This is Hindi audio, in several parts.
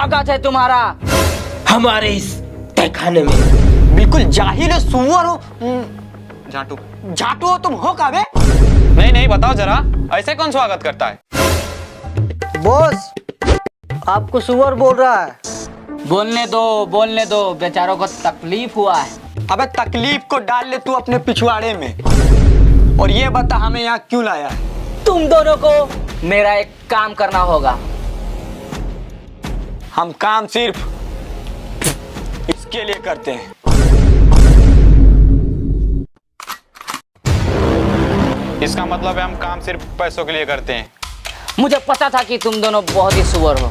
स्वागत है तुम्हारा हमारे इस तहखाने में। बिल्कुल जाहिल हो, सुअर हो। झाटू झाटू हो तुम, हो काबे? नहीं नहीं, बताओ जरा, ऐसे कौन स्वागत करता है? बॉस आपको सुअर बोल रहा है। बोलने दो, बेचारों को तकलीफ हुआ है। अबे तकलीफ को डाल ले तू अपने पिछवाड़े में, और ये बता हमें यहाँ क्यों लाया है? तुम दोनों को मेरा एक काम करना होगा। हम काम सिर्फ इसके लिए करते हैं। इसका मतलब है हम काम सिर्फ पैसों के लिए करते हैं। मुझे पता था कि तुम दोनों बहुत ही सुअर हो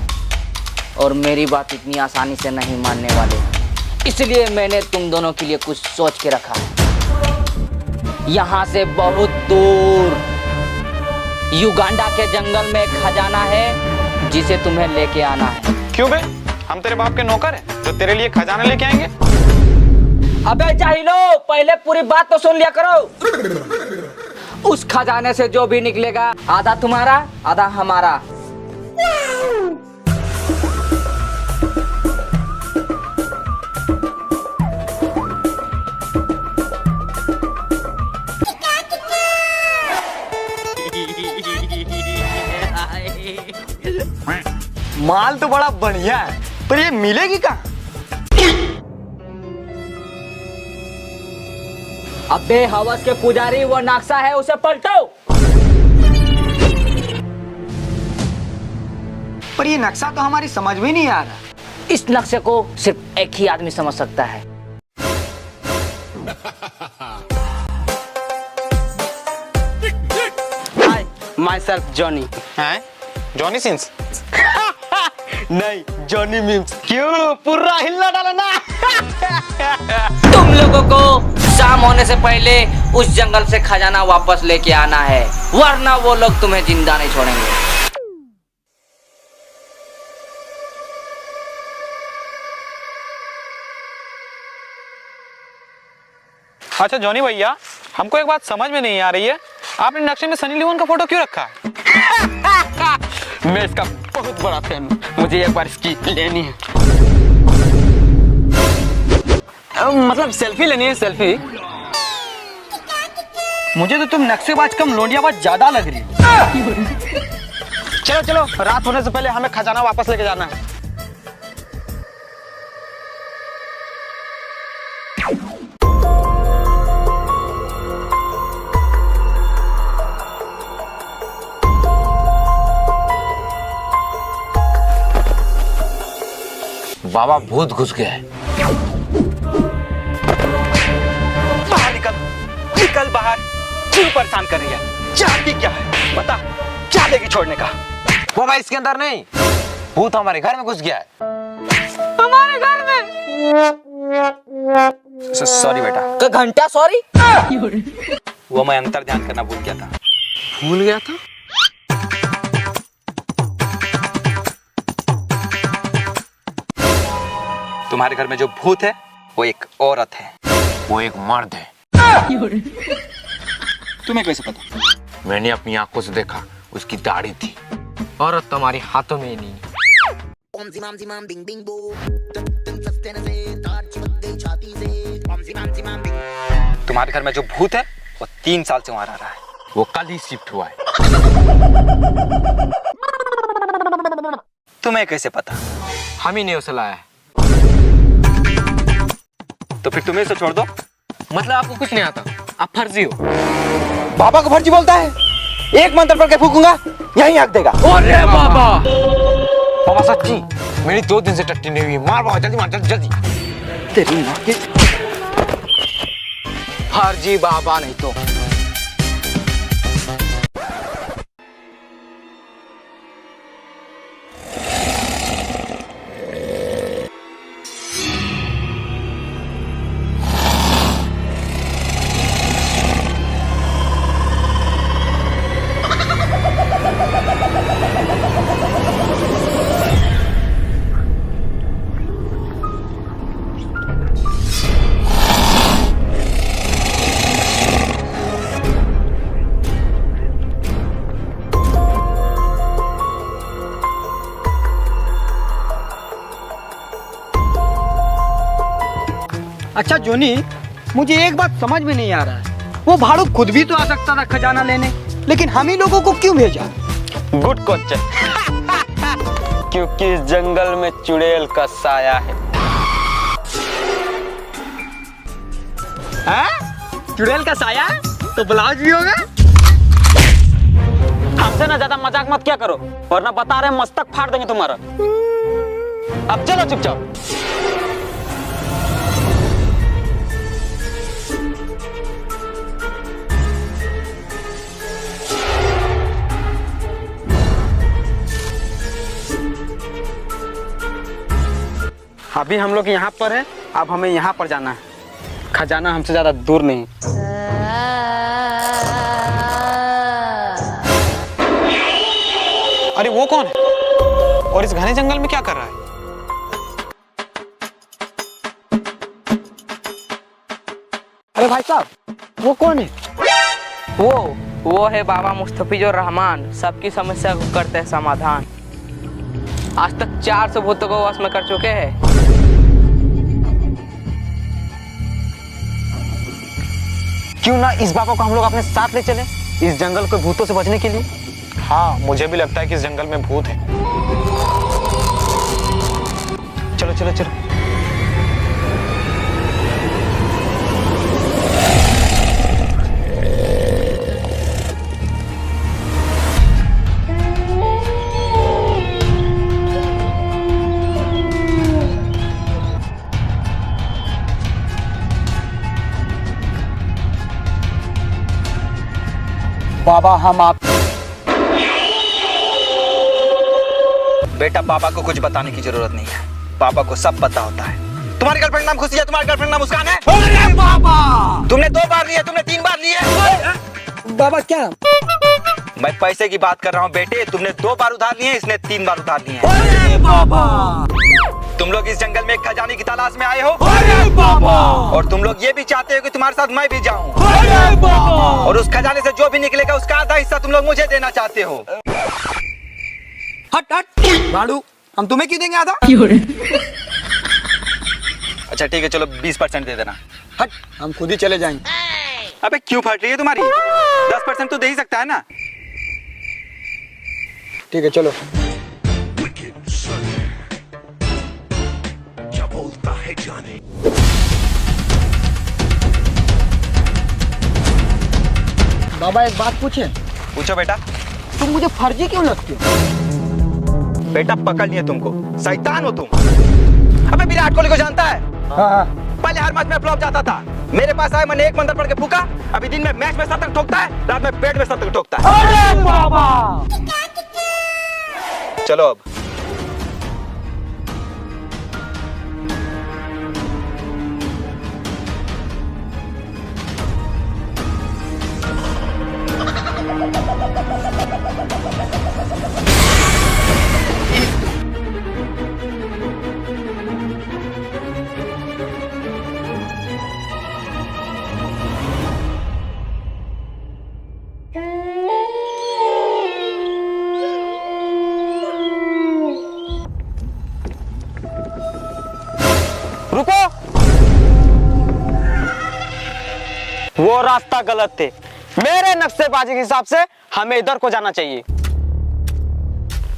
और मेरी बात इतनी आसानी से नहीं मानने वाले, इसलिए मैंने तुम दोनों के लिए कुछ सोच के रखा है। यहाँ से बहुत दूर युगांडा के जंगल में एक खजाना है जिसे तुम्हें लेके आना है। क्यों बे? हम तेरे बाप के नौकर हैं जो तेरे लिए खजाना लेके आएंगे? अबे जाहिलो, पहले पूरी बात तो सुन लिया करो। उस खजाने से जो भी निकलेगा आधा तुम्हारा आधा हमारा। माल तो बड़ा बढ़िया है, पर ये मिलेगी कहाँ? अबे हवस के पुजारी, वो नक्शा है उसे पलटो। पर ये नक्शा तो हमारी समझ में नहीं आ रहा। इस नक्शे को सिर्फ एक ही आदमी समझ सकता है। हाय, माई सेल्फ जॉनी। हैं? Johnny Sins? नहीं, जॉनी मीम्स। क्यों पूरा हिलना डाला ना? तुम लोगों को शाम होने से पहले उस जंगल से खजाना वापस लेके आना है, वरना वो लोग तुम्हें जिंदा नहीं छोड़ेंगे। अच्छा जॉनी भैया, हमको एक बात समझ में नहीं आ रही है, आपने नक्शे में सनी लियोन का फोटो क्यों रखा है? मैं इसका बहुत बड़ा फैन हूँ, मुझे एक बार इसकी लेनी है। मतलब सेल्फी लेनी है, सेल्फी। मुझे तो तुम नक्शेबाज कम लोंडियाबाज ज्यादा लग रही है। चलो चलो, रात होने से पहले हमें खजाना वापस लेके जाना है। बाबा भूत घुस गया है। बाहर निकल, निकल बाहर। क्यों परेशान कर रही है? चाहती क्या है बता, क्या देगी छोड़ने का? बाबा इसके अंदर नहीं, भूत हमारे घर में घुस गया है। हमारे घर में? सॉरी बेटा। का घंटा सॉरी? वो मैं अंतर ध्यान करना भूल गया था। भूल गया था? तुम्हारे घर में जो भूत है वो एक औरत है। वो एक मर्द है। तुम्हें कैसे पता? मैंने अपनी आंखों से देखा, उसकी दाढ़ी थी। औरत तुम्हारे हाथों में ही नहीं। तुम्हारे घर में जो भूत है वो 3 साल से वहां रह रहा है। वो कल ही शिफ्ट हुआ है। तुम्हें कैसे पता? हम ही ने उसे लाया है। तो फिर तुम्हें इसे छोड़ दो। मतलब आपको कुछ नहीं आता, आप फर्जी हो। बाबा को फर्जी बोलता है? एक मंत्र पढ़ के फूकूंगा, यहीं आग देगा। अरे बाबा! बाबा सच्ची, मेरी 2 दिन से टट्टी नहीं हुई। मार बाबा, जल्दी मार, जल्दी जल्दी। तेरी माँ की फर्जी बाबा नहीं तो। अच्छा जोनी, मुझे एक बात समझ में नहीं आ रहा है, वो भाड़ू खुद भी तो आ सकता था खजाना लेने, लेकिन हम ही लोगों को क्यों भेजा? Good question. क्योंकि इस जंगल में चुड़ैल का साया है। चुड़ैल का साया तो ब्लाउज भी होगा। हमसे ना ज्यादा मजाक मत क्या करो, वरना बता रहे मस्तक फाड़ देंगे तुम्हारा। अब चलो चुपचाप। अभी हम लोग यहाँ पर है, अब हमें यहाँ पर जाना है। खजाना हमसे ज्यादा दूर नहीं। अरे वो कौन है और इस घने जंगल में क्या कर रहा है? अरे भाई साहब, वो कौन है? वो है बाबा मुस्तफिजुर रहमान, सबकी समस्या को करते हैं समाधान। आज तक 400 भूतों को वश में कर चुके हैं। क्यों ना इस बाबा को हम लोग अपने साथ ले चले, इस जंगल को भूतों से बचने के लिए। हाँ, मुझे भी लगता है कि इस जंगल में भूत है। चलो चलो चलो। बाबा हम आप बेटा, पापा को कुछ बताने की जरूरत नहीं है, पापा को सब पता होता है। तुम्हारी गर्लफ्रेंड नाम खुशी है, तुम्हारी गर्लफ्रेंड नाम मुस्कान है। अरे बाबा! तुमने 2 बार लिए, तुमने 3 बार लिए। बाबा क्या? मैं पैसे की बात कर रहा हूँ बेटे, तुमने 2 बार उधार लिए, इसने 3 बार उधार लिए। अरे बाबा! तुम लोग इस जंगल में एक खजाने की तलाश में आए हो। अरे बाबा! और तुम लोग ये भी चाहते हो कि तुम्हारे साथ मैं भी जाऊं। अरे बाबा! और उस खजाने से जो भी निकलेगा उसका आधा हिस्सा तुम लोग मुझे देना चाहते हो। हट हट भाड़ू, हम तुम्हें क्यों देंगे आधा? अच्छा ठीक है, चलो 20% दे देना। हट, हम खुद ही चले जाएंगे। अबे क्यों फट रही है तुम्हारी? 10% तो दे ही सकता है ना। ठीक है चलो। बाबा एक बात पूछे? पूछो बेटा। तुम मुझे फर्जी क्यों लगते हो? बेटा पकड़ लिया तुमको, शैतान हो तुम। अबे विराट कोहली को जानता है? हाँ। पहले हर मैच में फ्लॉप जाता था, मेरे पास आया, मैंने 1 मंत्र पढ़ के फूका। अभी दिन में मैच में शतक ठोकता है, रात में पेट में शतक ठोकता है। अरे बाबा! चलो अब। रुको, वो रास्ता गलत थे। मेरे नक्शेबाजी के हिसाब से हमें इधर को जाना चाहिए।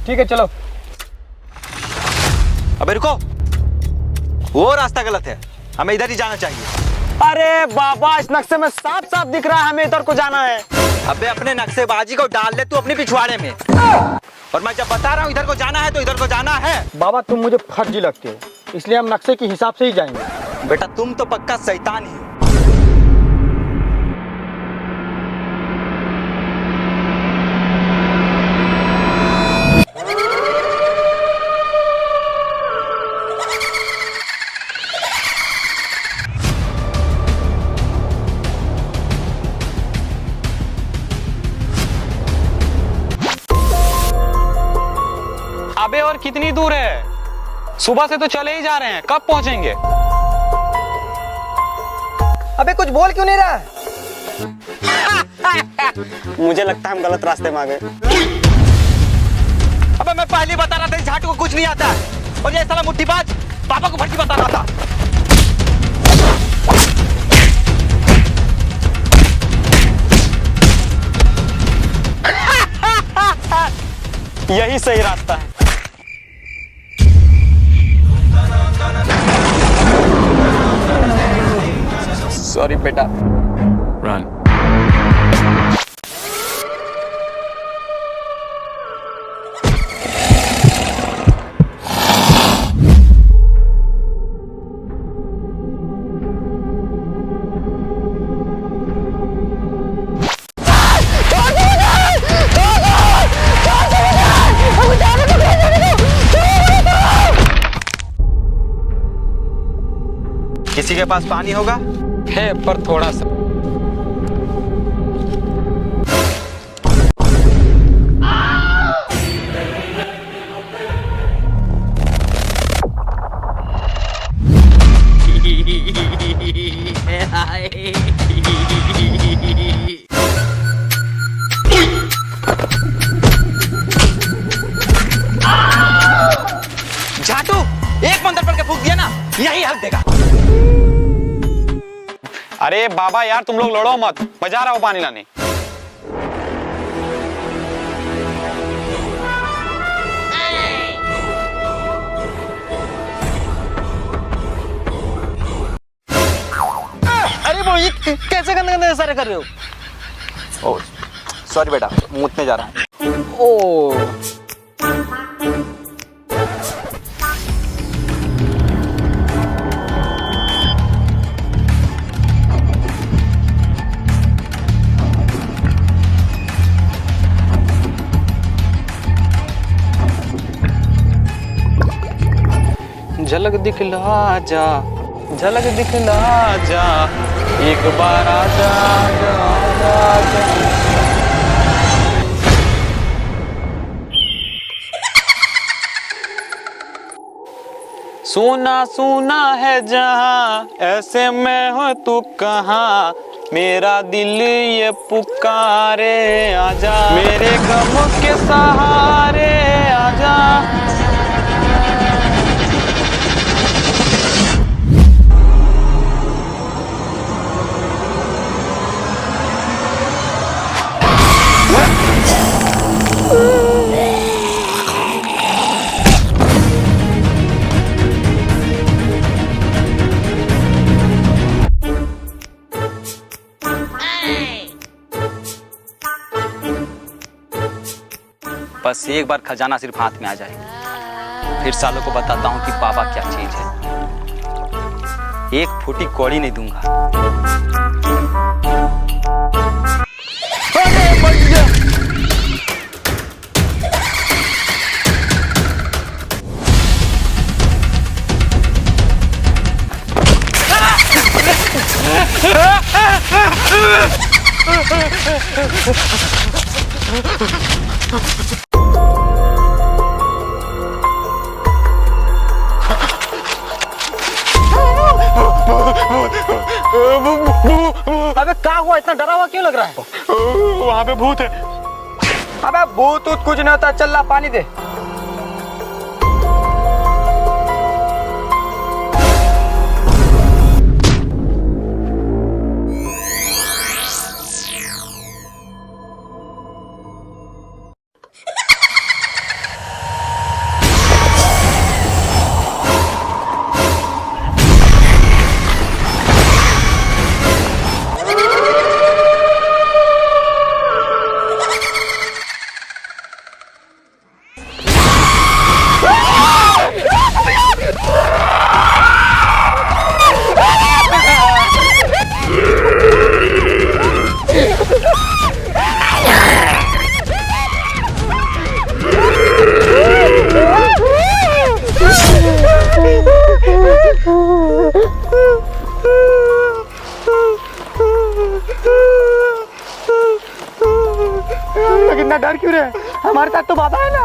ठीक है चलो। अबे रुको, वो रास्ता गलत है, हमें इधर ही जाना चाहिए। अरे बाबा, इस नक्शे में साफ साफ दिख रहा है हमें इधर को जाना है। अबे अपने नक्शेबाजी को डाल ले तू अपने पिछवाड़े में। और मैं जब बता रहा हूँ इधर को जाना है तो इधर को जाना है। बाबा तुम मुझे फर्जी लगते हो, इसलिए हम नक्शे के हिसाब से ही जाएंगे। बेटा तुम तो पक्का शैतान ही हो। अबे और कितनी दूर है? सुबह से तो चले ही जा रहे हैं, कब पहुंचेंगे? अबे कुछ बोल क्यों नहीं रहा? मुझे लगता है हम गलत रास्ते में आ गए। अबे मैं पहले बता रहा था इस झाटू को कुछ नहीं आता, और ये साला मुट्ठीबाज पापा को फर्जी बता रहा था। यही सही रास्ता है। सॉरी बेटा। रन। किसी के पास पानी होगा? है पर थोड़ा सा। झाटू, एक मंत्र पढ़ के फूंक दिया ना, यही हक देगा। अरे बाबा यार तुम लोग लड़ो मत, मैं जा रहा हूँ पानी लाने। अरे मोहित, कैसे गंदे गंदे इशारे कर रहे हो? ओ सॉरी बेटा, मुतने जा रहा हूँ। ओ झलक दिखला जा, झलक दिखला जा, एक बार आजा, आजा, आजा। सुना सुना है जहां, ऐसे में हो तू कहाँ, मेरा दिल ये पुकारे, आजा मेरे गम के सहारे, आजा। बस एक बार खजाना सिर्फ हाथ में आ जाए, फिर सालों को बताता हूँ कि बाबा क्या चीज है। एक फूटी कौड़ी नहीं दूंगा। अबे क्या हुआ, इतना डरा हुआ क्यों लग रहा है? वहां पे भूत है। अबे भूत ऊत कुछ नहीं होता, चल ला पानी दे। इतना डर क्यों रहे? हमारे साथ तो बाबा है ना।